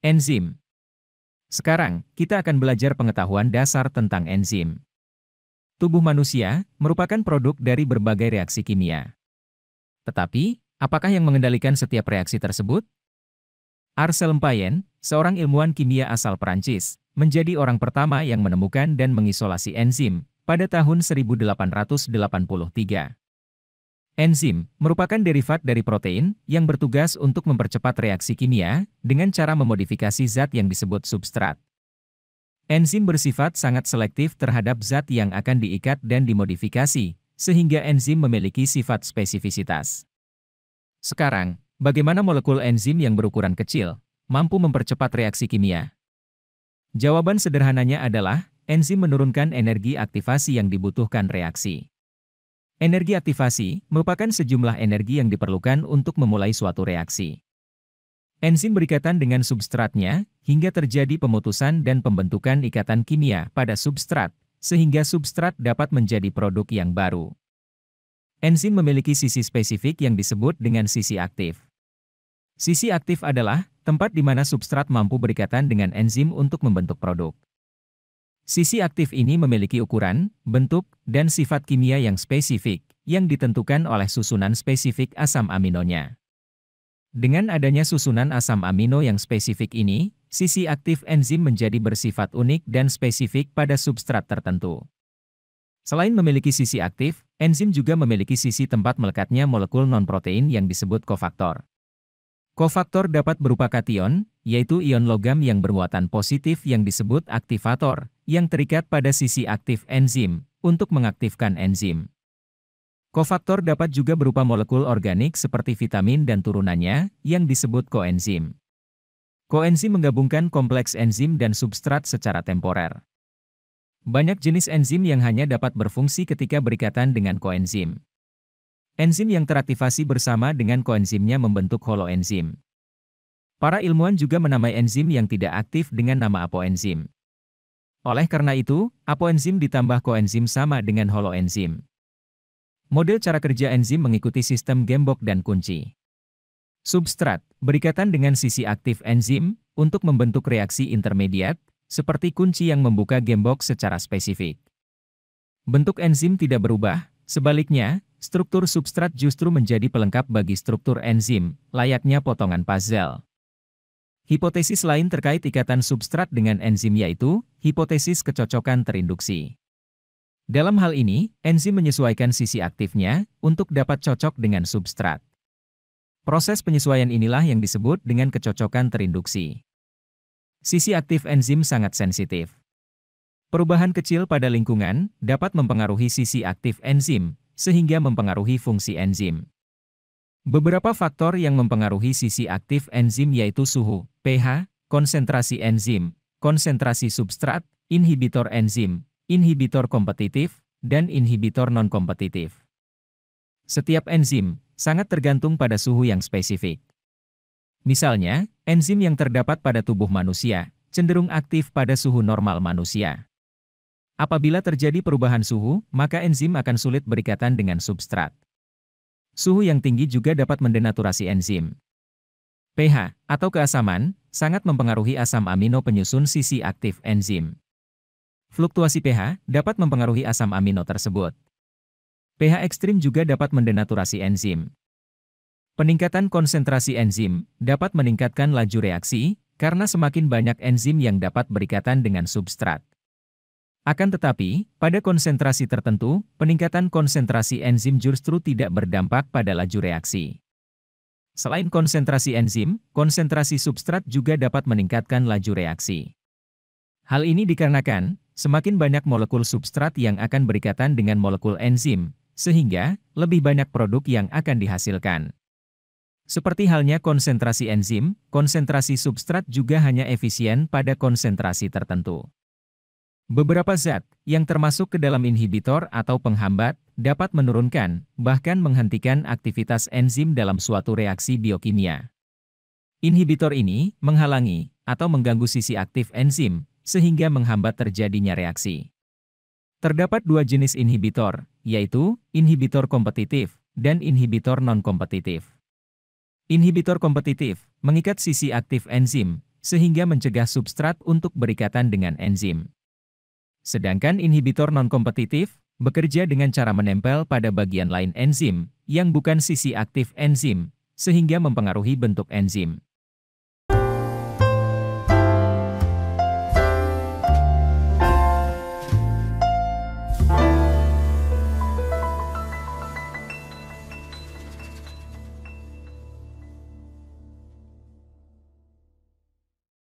Enzim. Sekarang, kita akan belajar pengetahuan dasar tentang enzim. Tubuh manusia merupakan produk dari berbagai reaksi kimia. Tetapi, apakah yang mengendalikan setiap reaksi tersebut? Arsène Lupin, seorang ilmuwan kimia asal Perancis, menjadi orang pertama yang menemukan dan mengisolasi enzim pada tahun 1883. Enzim merupakan derivat dari protein yang bertugas untuk mempercepat reaksi kimia dengan cara memodifikasi zat yang disebut substrat. Enzim bersifat sangat selektif terhadap zat yang akan diikat dan dimodifikasi, sehingga enzim memiliki sifat spesifisitas. Sekarang, bagaimana molekul enzim yang berukuran kecil mampu mempercepat reaksi kimia? Jawaban sederhananya adalah, enzim menurunkan energi aktivasi yang dibutuhkan reaksi. Energi aktivasi merupakan sejumlah energi yang diperlukan untuk memulai suatu reaksi. Enzim berikatan dengan substratnya, hingga terjadi pemutusan dan pembentukan ikatan kimia pada substrat, sehingga substrat dapat menjadi produk yang baru. Enzim memiliki sisi spesifik yang disebut dengan sisi aktif. Sisi aktif adalah tempat di mana substrat mampu berikatan dengan enzim untuk membentuk produk. Sisi aktif ini memiliki ukuran, bentuk, dan sifat kimia yang spesifik, yang ditentukan oleh susunan spesifik asam aminonya. Dengan adanya susunan asam amino yang spesifik ini, sisi aktif enzim menjadi bersifat unik dan spesifik pada substrat tertentu. Selain memiliki sisi aktif, enzim juga memiliki sisi tempat melekatnya molekul non-protein yang disebut kofaktor. Kofaktor dapat berupa kation, yaitu ion logam yang bermuatan positif yang disebut aktivator, yang terikat pada sisi aktif enzim, untuk mengaktifkan enzim. Kofaktor dapat juga berupa molekul organik seperti vitamin dan turunannya, yang disebut koenzim. Koenzim menggabungkan kompleks enzim dan substrat secara temporer. Banyak jenis enzim yang hanya dapat berfungsi ketika berikatan dengan koenzim. Enzim yang teraktivasi bersama dengan koenzimnya membentuk holoenzim. Para ilmuwan juga menamai enzim yang tidak aktif dengan nama apoenzim. Oleh karena itu, apoenzim ditambah koenzim sama dengan holoenzim. Model cara kerja enzim mengikuti sistem gembok dan kunci. Substrat berikatan dengan sisi aktif enzim untuk membentuk reaksi intermediat, seperti kunci yang membuka gembok secara spesifik. Bentuk enzim tidak berubah, sebaliknya, struktur substrat justru menjadi pelengkap bagi struktur enzim, layaknya potongan puzzle. Hipotesis lain terkait ikatan substrat dengan enzim yaitu, hipotesis kecocokan terinduksi. Dalam hal ini, enzim menyesuaikan sisi aktifnya untuk dapat cocok dengan substrat. Proses penyesuaian inilah yang disebut dengan kecocokan terinduksi. Sisi aktif enzim sangat sensitif. Perubahan kecil pada lingkungan dapat mempengaruhi sisi aktif enzim, sehingga mempengaruhi fungsi enzim. Beberapa faktor yang mempengaruhi sisi aktif enzim yaitu suhu, pH, konsentrasi enzim, konsentrasi substrat, inhibitor enzim, inhibitor kompetitif, dan inhibitor non-kompetitif. Setiap enzim sangat tergantung pada suhu yang spesifik. Misalnya, enzim yang terdapat pada tubuh manusia cenderung aktif pada suhu normal manusia. Apabila terjadi perubahan suhu, maka enzim akan sulit berikatan dengan substrat. Suhu yang tinggi juga dapat mendenaturasi enzim. pH, atau keasaman, sangat mempengaruhi asam amino penyusun sisi aktif enzim. Fluktuasi pH dapat mempengaruhi asam amino tersebut. pH ekstrim juga dapat mendenaturasi enzim. Peningkatan konsentrasi enzim dapat meningkatkan laju reaksi, karena semakin banyak enzim yang dapat berikatan dengan substrat. Akan tetapi, pada konsentrasi tertentu, peningkatan konsentrasi enzim justru tidak berdampak pada laju reaksi. Selain konsentrasi enzim, konsentrasi substrat juga dapat meningkatkan laju reaksi. Hal ini dikarenakan, semakin banyak molekul substrat yang akan berikatan dengan molekul enzim, sehingga lebih banyak produk yang akan dihasilkan. Seperti halnya konsentrasi enzim, konsentrasi substrat juga hanya efisien pada konsentrasi tertentu. Beberapa zat, yang termasuk ke dalam inhibitor atau penghambat, dapat menurunkan, bahkan menghentikan aktivitas enzim dalam suatu reaksi biokimia. Inhibitor ini menghalangi atau mengganggu sisi aktif enzim, sehingga menghambat terjadinya reaksi. Terdapat dua jenis inhibitor, yaitu inhibitor kompetitif dan inhibitor non-kompetitif. Inhibitor kompetitif mengikat sisi aktif enzim, sehingga mencegah substrat untuk berikatan dengan enzim. Sedangkan inhibitor non-kompetitif bekerja dengan cara menempel pada bagian lain enzim, yang bukan sisi aktif enzim, sehingga mempengaruhi bentuk enzim.